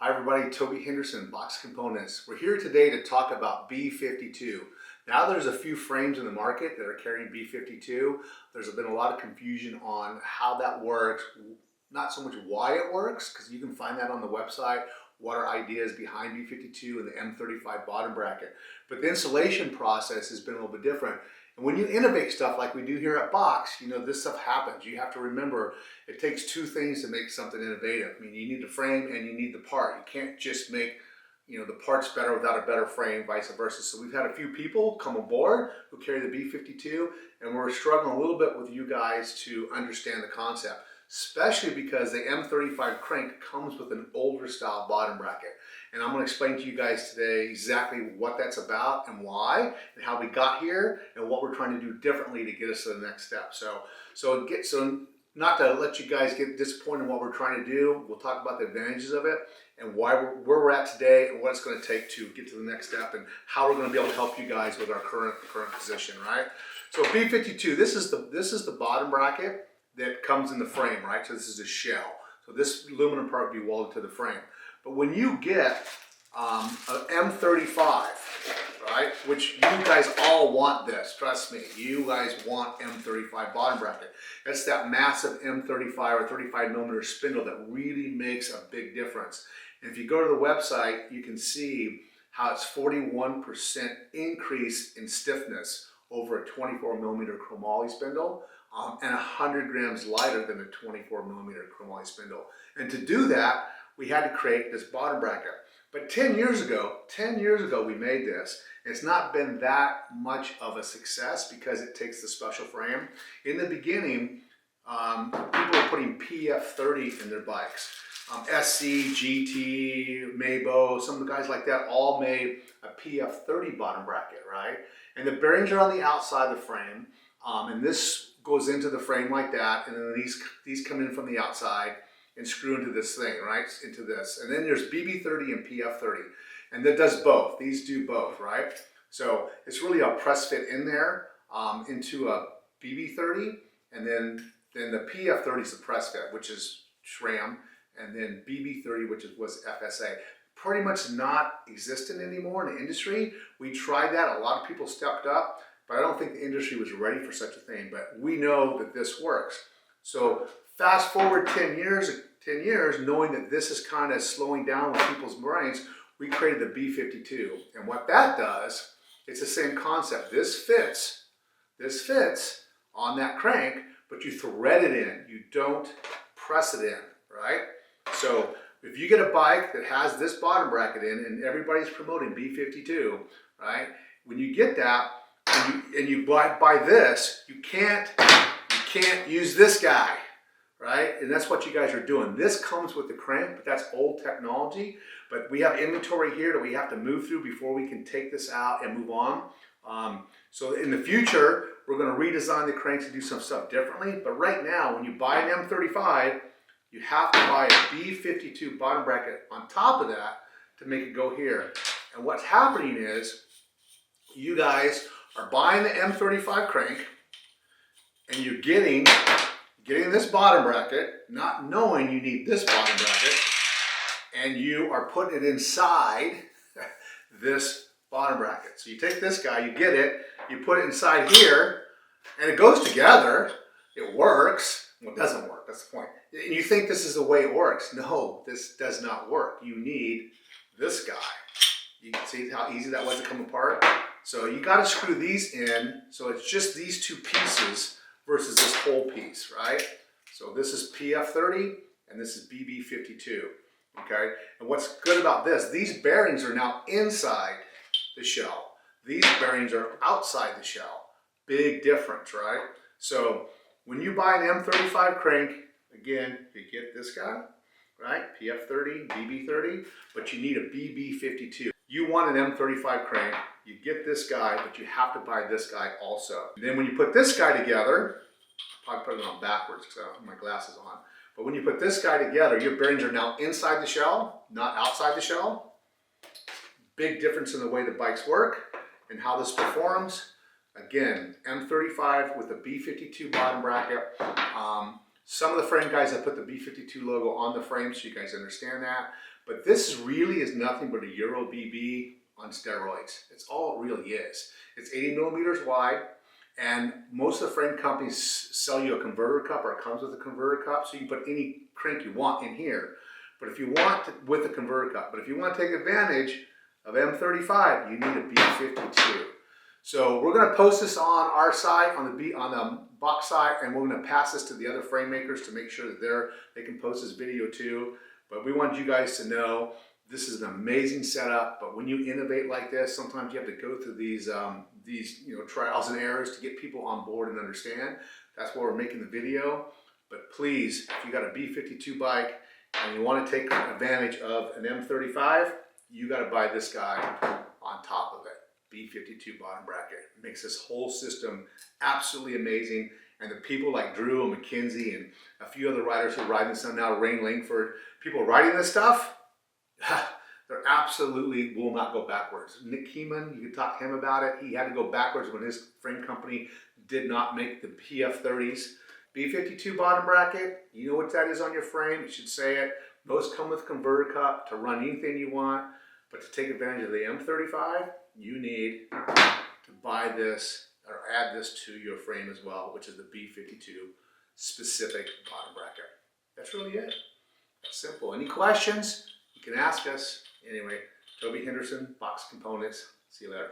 Hi everybody, Toby Henderson, Box Components. We're here today to talk about B52. Now there's a few frames in the market that are carrying B52. There's been a lot of confusion on how that works, not so much why it works, because you can find that on the website, what are ideas behind B52 and the M35 bottom bracket. But the installation process has been a little bit different. And when you innovate stuff like we do here at Box, you know, this stuff happens. You have to remember it takes two things to make something innovative. I mean, you need the frame and you need the part. You can't just make, you know, the parts better without a better frame, vice versa. So we've had a few people come aboard who carry the B52, and we're struggling a little bit with you guys to understand the concept, especially because the M35 crank comes with an older style bottom bracket. And I'm going to explain to you guys today exactly what that's about and why, and how we got here, and what we're trying to do differently to get us to the next step. So not to let you guys get disappointed in what we're trying to do, we'll talk about the advantages of it and where we're at today and what it's going to take to get to the next step and how we're going to be able to help you guys with our current position, right? So B52, this is the bottom bracket that comes in the frame, right? So this is a shell. So this aluminum part would be welded to the frame. But when you get an M35, right, which you guys all want this, trust me, you guys want M35 bottom bracket. That's that massive M35 or 35 millimeter spindle that really makes a big difference. And if you go to the website, you can see how it's 41% increase in stiffness over a 24 millimeter chromoly spindle, and 100 grams lighter than a 24 millimeter chromoly spindle. And to do that, we had to create this bottom bracket. But 10 years ago we made this. It's not been that much of a success because it takes the special frame. In the beginning, people were putting PF30 in their bikes. SC, GT, Mabo, some of the guys like that all made a PF30 bottom bracket, right? And the bearings are on the outside of the frame, and this goes into the frame like that, and then these come in from the outside and screw into this thing, right? Into this. And then there's BB30 and PF30. And that does both. These do both, right? So it's really a press fit in there into a BB30. And then the PF30 is the press fit, which is SRAM. And then BB30, which was FSA. Pretty much not existent anymore in the industry. We tried that. A lot of people stepped up. But I don't think the industry was ready for such a thing. But we know that this works. So fast forward 10 years, knowing that this is kind of slowing down with people's brains, we created the B52. And what that does, it's the same concept. This fits on that crank, but you thread it in. You don't press it in, right? So if you get a bike that has this bottom bracket in, and everybody's promoting B52, right? When you get that, and you buy this, you can't use this guy, right? And that's what you guys are doing. This comes with the crank, but that's old technology. But we have inventory here that we have to move through before we can take this out and move on. So in the future, we're going to redesign the cranks and do some stuff differently. But right now, when you buy an M35, you have to buy a B52 bottom bracket on top of that to make it go here. And what's happening is you guys are buying the M35 crank and you're getting this bottom bracket, not knowing you need this bottom bracket, and you are putting it inside this bottom bracket. So you take this guy, you get it, you put it inside here, and it goes together. It works. Well, it doesn't work, that's the point. And you think this is the way it works. No, this does not work. You need this guy. You can see how easy that was to come apart. So you got to screw these in, so it's just these two pieces versus this whole piece, right? So this is PF30 and this is BB52, okay? And what's good about this, these bearings are now inside the shell. These bearings are outside the shell. Big difference, right? So when you buy an M35 crank, again, you get this guy, right? PF30, BB30, but you need a BB52. You want an M35 crank, you get this guy, but you have to buy this guy also. And then when you put this guy together, I'll probably put it on backwards because I have my glasses on. But when you put this guy together, your bearings are now inside the shell, not outside the shell. Big difference in the way the bikes work and how this performs. Again, M35 with a B52 bottom bracket. Some of the frame guys have put the B52 logo on the frame so you guys understand that. But this really is nothing but a Euro BB on steroids. It's all it really is. It's 80 millimeters wide, and most of the frame companies sell you a converter cup, or it comes with a converter cup, so you can put any crank you want in here. But if you want to, with a converter cup, but if you want to take advantage of M35, you need a B52. So we're going to post this on our site, on the box site, and we're going to pass this to the other frame makers to make sure that they can post this video too. But we want you guys to know this is an amazing setup. But when you innovate like this, sometimes you have to go through these trials and errors to get people on board and understand. That's why we're making the video. But please, if you got a B52 bike and you want to take advantage of an M35, you got to buy this guy on top of it. B52 bottom bracket. It makes this whole system absolutely amazing. And the people like Drew and McKenzie and a few other riders who are riding this now, Rain Langford, people riding this stuff, they're absolutely will not go backwards. Nick Keeman, you can talk to him about it. He had to go backwards when his frame company did not make the PF30s. B52 bottom bracket, you know what that is on your frame, you should say it. Most come with converter cup to run anything you want, but to take advantage of the M35, you need to buy this or add this to your frame as well, which is the B52 specific bottom bracket. That's really it. That's simple. Any questions? You can ask us. Anyway, Toby Henderson, Box Components. See you later.